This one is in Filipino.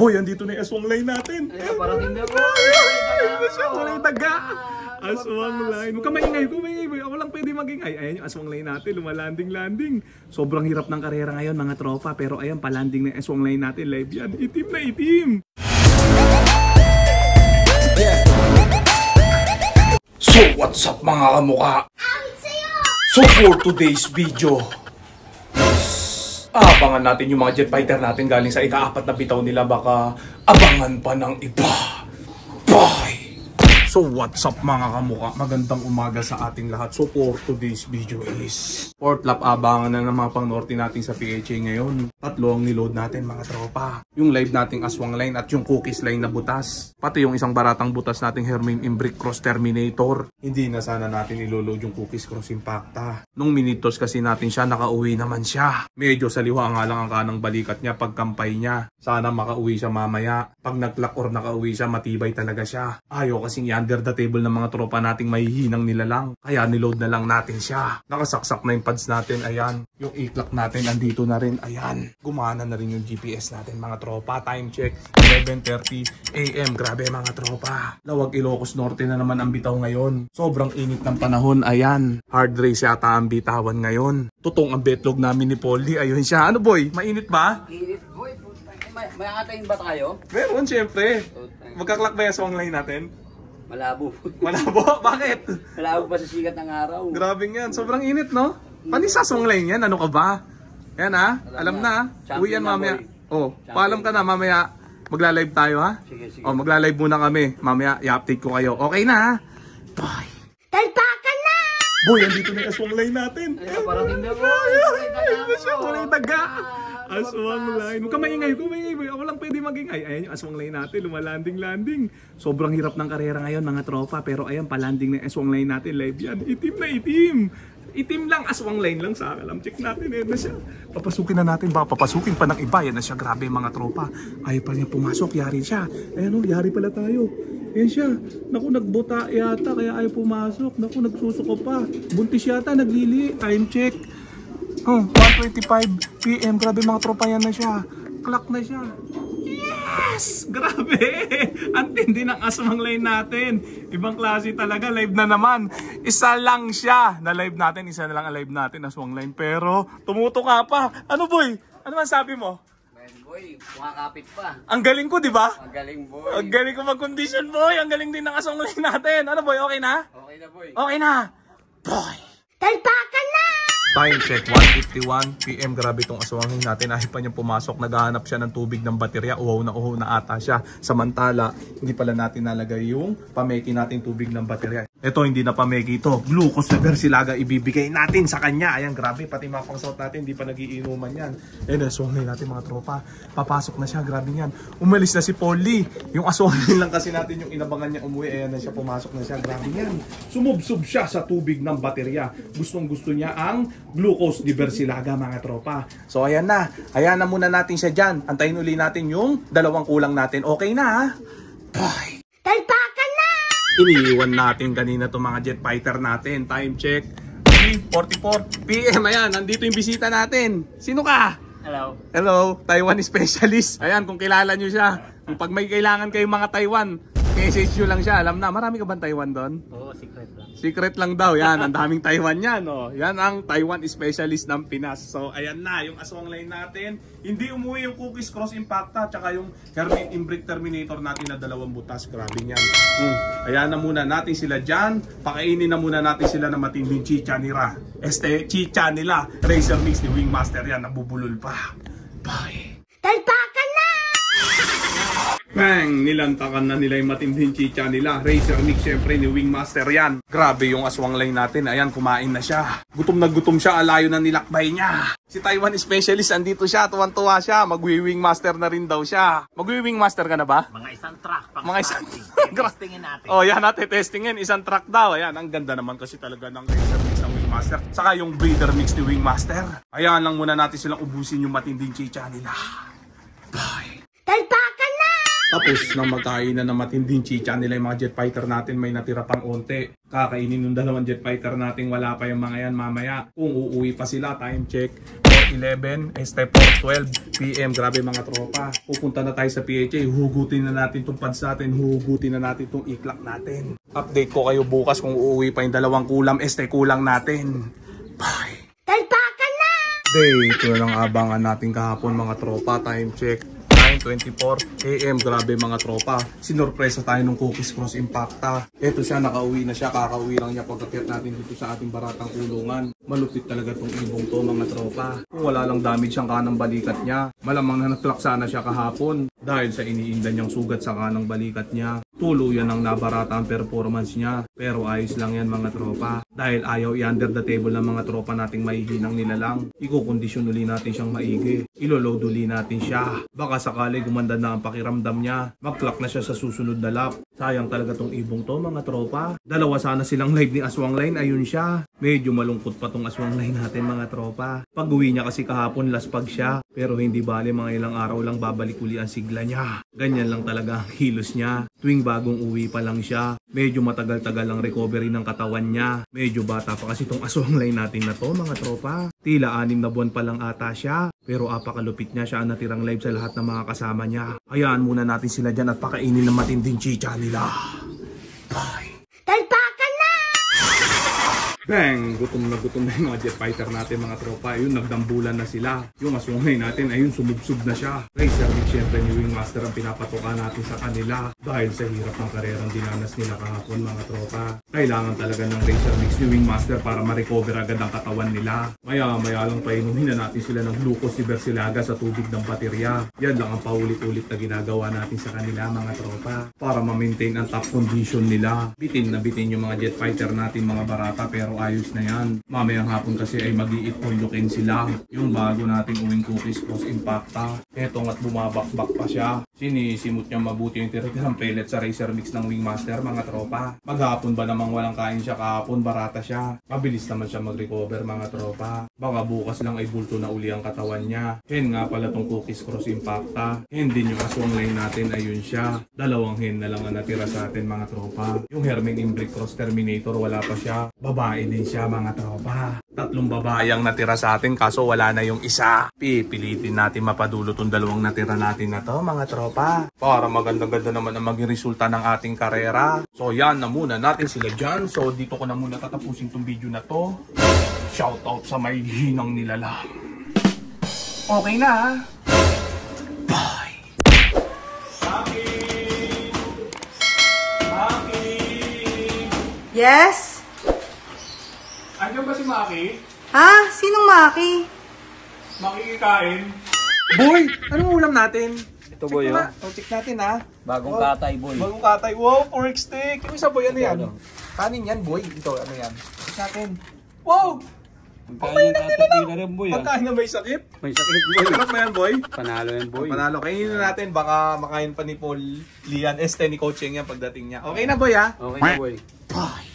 Boy, andito na yung aswang line natin. Ay, parating na po. Kulay daga. Aswang line. Huwag ka maingay, boy. Ako lang pwede magingay. Ayan yung aswang line natin, lumalanding-landing. Sobrang hirap ng karera ngayon mga tropa. Pero ayan, palanding na yung aswang line natin. Live yan. Itim na itim. So, what's up mga kamukha? So, for today's video, abangan natin yung mga jet fighter natin galing sa ika-4 na bitaw nila. Baka abangan pa ng iba. Bye! So what's up mga kamukha? Magandang umaga sa ating lahat. So for today's video is 4th lap, abangan na ng mga pang-norte natin sa PHA ngayon. 3 ang niload natin mga tropa. Yung live nating aswang line at yung cookies line na butas. Pati yung isang baratang butas nating Hermine Imbric Cross Terminator. Hindi na sana natin iloload yung cookies Cross Impacta. Nung minitos kasi natin siya, nakauwi naman siya. Medyo saliwa nga lang ang kanang balikat niya pagkampay niya. Sana makauwi siya mamaya. Pag nag-lock or nakauwi siya, matibay talaga siya. Ayaw kasing under the table ng mga tropa nating mahihinang nilalang. Kaya niload na lang natin siya. Nakasaksak na yung pads natin. Ayan. Yung e-clock natin andito na rin. Ayan. Gumana na rin yung GPS natin mga tropa. Time check 11:30 AM. Grabe mga tropa. Lawag Ilocos Norte na naman ang bitaw ngayon. Sobrang init ng panahon. Ayan. Hard race yata ang bitawan ngayon. Tutong ang betlog namin ni Polly. Ayun siya. Ano boy? Mainit ba? Init boy. May angatayin ba tayo? Meron syempre. Magkaklak ba yung aswang line natin? Malabo. Malabo? Bakit? Malabo pa sa sikat ng araw. Grabe yan. Sobrang init, no? Panisaswang line yan. Ano ka ba? Yan ha? Alam na. Uwi yan mamaya. Oh, paalam ka na mamaya. Magla-live tayo ha? Sige. Oh, magla-live muna kami. Mamaya i-update ko kayo. Okay na ha? Bye! Talpakan na! Boy, andito na yung aswang line natin. Ay, parating na po. Kulay daga. Aswang line. Huwag ka maingay, boy. Ako lang pwede magingay. Ayan yung aswang line natin, lumalanding-landing. Sobrang hirap ng karera ngayon mga tropa. Pero ayan, palanding na yung aswang line natin. Live yan. Itim na itim. Itim lang, aswang line lang sa alam. Check natin, ayan na siya. Papasukin na natin ba? Papasukin pa ng iba. Yan na siya, grabe mga tropa. Ayaw pa niya pumasok, yari siya. Ayan o, yari pala tayo. Ayan siya. Naku, nagbuta yata, kaya ayaw pumasok. Naku, nagsusuko pa. Buntis yata, naglili. Time check. 1:25 PM. Grabe mga tropa, yan na siya. Clock na siya. Yes! Grabe! Ang tindi ng aswang line natin. Ibang klase talaga. Live na naman. Isa lang siya na live natin. Isa na lang ang live natin, aswang line. Pero tumuto ka pa. Ano boy? Ano man sabi mo? Boy, kumakapit pa. Ang galing ko, di ba? Ang galing boy. Ang galing ko mag-condition boy. Ang galing din ng aswang line natin. Ano boy? Okay na? Okay na boy. Okay na. Boy! Talpakan na! Time check 1:51 PM. Grabe itong aswangin natin. Ayaw pa niya pumasok. Naghahanap siya ng tubig ng baterya. Uhaw na ata siya. Samantala, hindi pala natin nalagay yung pameki natin tubig ng baterya. Ito, hindi na pameki ito. Glucose na Versilaga ibibigay natin sa kanya. Ayan, grabe. Pati mga pang-salt natin, hindi pa nagiinuman yan. Ayan, aswangin natin mga tropa. Papasok na siya. Grabe yan. Umalis na si Polly. Yung aswangin lang kasi natin yung inabangan niya umuwi. Ayan na siya. Pumasok na siya. Grabe yan. Sumubsub siya sa tubig ng baterya. Gustong gusto niya ang Glucose di Versilaga mga tropa. So ayan na. Ayan na muna natin siya dyan. Antayin uli natin yung dalawang kulang natin. Okay na ha? Bye! Talpakan na! Iniiwan natin kanina itong mga jet fighter natin. Time check 3:44 PM. Ayan, nandito yung bisita natin. Sino ka? Hello. Hello, Taiwan specialist. Ayan, kung kilala nyo siya. Kung pag may kailangan kayong mga Taiwan, message nyo lang siya. Alam na, marami ka bang Taiwan doon? Oo, secret lang. Secret lang daw. Yan, ang daming Taiwan yan. Oh. Yan ang Taiwan specialist ng Pinas. So, ayan na, yung aswang line natin. Hindi umuwi yung cookies Cross Impacta, tsaka yung Hermine Imbric Terminator natin na 2 butas. Grabe yan. Ayan na muna natin sila dyan. Pakainin na muna natin sila na matinding chicha nila. Chicha nila. Racer Mix ni Wingmaster yan. Nabubulol pa. Bye! Talpakan na! Bang! Nilantakan na nila yung matinding chicha nila. Racer Mix syempre ni Wingmaster yan. Grabe yung aswang line natin. Ayan, kumain na siya. Gutom na gutom siya. Alayo na nilakbay niya. Si Taiwan specialist andito siya. Tuwan-tuwa siya. Mag-wingmaster na rin daw siya. Mag-wingmaster ka na ba? Mga isang track. Mga isang Testingin natin. Oh, yan natin testingin. Isang track daw. Ayan, ang ganda naman kasi talaga ng Racer Mix ng Wingmaster. Saka yung Breeder Mix ni Wingmaster. Ayan lang muna natin silang ubusin yung matinding chicha nila. Bye! Talpakan na! Tapos nang magkain na ng matinding chicha nila yung mga jet fighter natin, may natira pang onte. Kakainin ng 2 jet fighter natin, wala pa yung mga yan mamaya. Kung uuwi pa sila, time check 4:11, 4:12 PM. Grabe mga tropa. Pupunta na tayo sa PHA. Hugutin na natin itong pads natin. Hugutin na natin itong iklak natin. Update ko kayo bukas kung uuwi pa yung 2 kulam. Kulang natin. Bye! Talpakan na! Ito na lang abangan natin kahapon mga tropa. Time check 9:24 AM. Grabe mga tropa. Sinorpresa tayo ng Cookies Cross Impacta. Ito siya, nakauwi na siya. Kakauwi lang niya pagkakit natin dito sa ating baratang kulungan. Malupit talaga tong ibong to mga tropa. Kung wala lang damage ang kanang balikat niya, malamang na natlak sana siya kahapon. Dahil sa iniinda niyang sugat sa kanang balikat niya. Tuluyan ang nabarata ang performance niya. Pero ayos lang yan mga tropa. Dahil ayaw i-under the table ng mga tropa nating mahihinang nilalang. Ikukondisyon uli natin siyang maigi. Iloload uli natin siya. Baka sakali gumanda na ang pakiramdam niya. Mag-clock na siya sa susunod na lap. Sayang talaga tong ibong to mga tropa. Dalawa sana silang live ni Aswang Line. Ayun siya. Medyo malungkot pa tong Aswang Line natin mga tropa. Pag-uwi niya kasi kahapon laspag siya. Pero hindi bale mga ilang araw lang babalik uli ang sigla niya. Ganyan lang talaga ang kilos niya. Tuwing bagong uwi pa lang siya. Medyo matagal-tagal ang recovery ng katawan niya. Medyo bata pa kasi tong Aswang Line natin na to mga tropa. Tila 6 na buwan pa lang ata siya. Pero apakalupit niya, siya ang natirang live sa lahat ng mga kasama niya. Hayaan muna natin sila dyan at pakainin ng matinding chicha nila. Bye! Talpakan na! Bang! Gutom na yung mga jet fighter natin mga tropa. Ayun, nagdambulan na sila. Yung aswangay natin, ayun, sumubsub na siya. Racer Mix, syempre ni Wingmaster ang pinapatukan natin sa kanila. Dahil sa hirap ng karerang dinanas nila kahapon mga tropa. Kailangan talaga ng Racer Mix ni Wingmaster para ma-recover agad ang katawan nila. Maya lang painumin na natin sila ng glucose si Bersilaga sa tubig ng baterya. Yan lang ang paulit-ulit na ginagawa natin sa kanila mga tropa. Para ma-maintain ang top condition nila. Bitin na bitin yung mga jet fighter natin mga barata, pero ayos na yan. Mamayang hapon kasi ay mag-iit pulukin sila. Yung bago nating uwing Cookies Cross Impacta. Etong at bumabakbak pa siya. Sinisimot niya mabuti yung tiratirang pellet sa Racer Mix ng Wingmaster mga tropa. Maghapon ba namang walang kain siya kahapon, barata siya. Mabilis naman siya mag-recover mga tropa. Baka bukas lang ay bulto na uli ang katawan niya. Hen nga pala tong Cookies Cross Impacta. Hen din yung Aswang Line natin, ayun siya. 2 hen na lang ang natira sa atin mga tropa. Yung Herming Imbric Cross Terminator wala pa siya. Babae din siya mga tropa. 3 babae ang natira sa atin kaso wala na yung isa. Pipilitin natin mapadulot tong 2 natira natin na to mga tropa. Para maganda-ganda naman ang maging resulta ng ating karera. So yan na muna natin sila dyan. So dito ko na muna tatapusin tong video na to. Shoutout sa may hinang nilalang. Okay na. Bye. Maki! Yes? Andiyan ba si Maki? Ha? Sinong Maki? Makikikain. Boy! Anong ulam natin? Ito boy, oh. Check natin ha. Bagong katay boy. Bagong katay. Wow, pork steak. Yung isa boy, ano yan? Kanin yan boy. Ito, ano yan? Check natin. Wow! Pagkain ng katay na rin boy. Pagkain na may sakit. May sakit boy. Sarap na yan boy. Panalo yan boy. Panalo. Kainin na natin. Baka makain pa ni Paul Lian. Ni Coaching yan pagdating niya. Okay na boy ha? Okay na boy. Bye!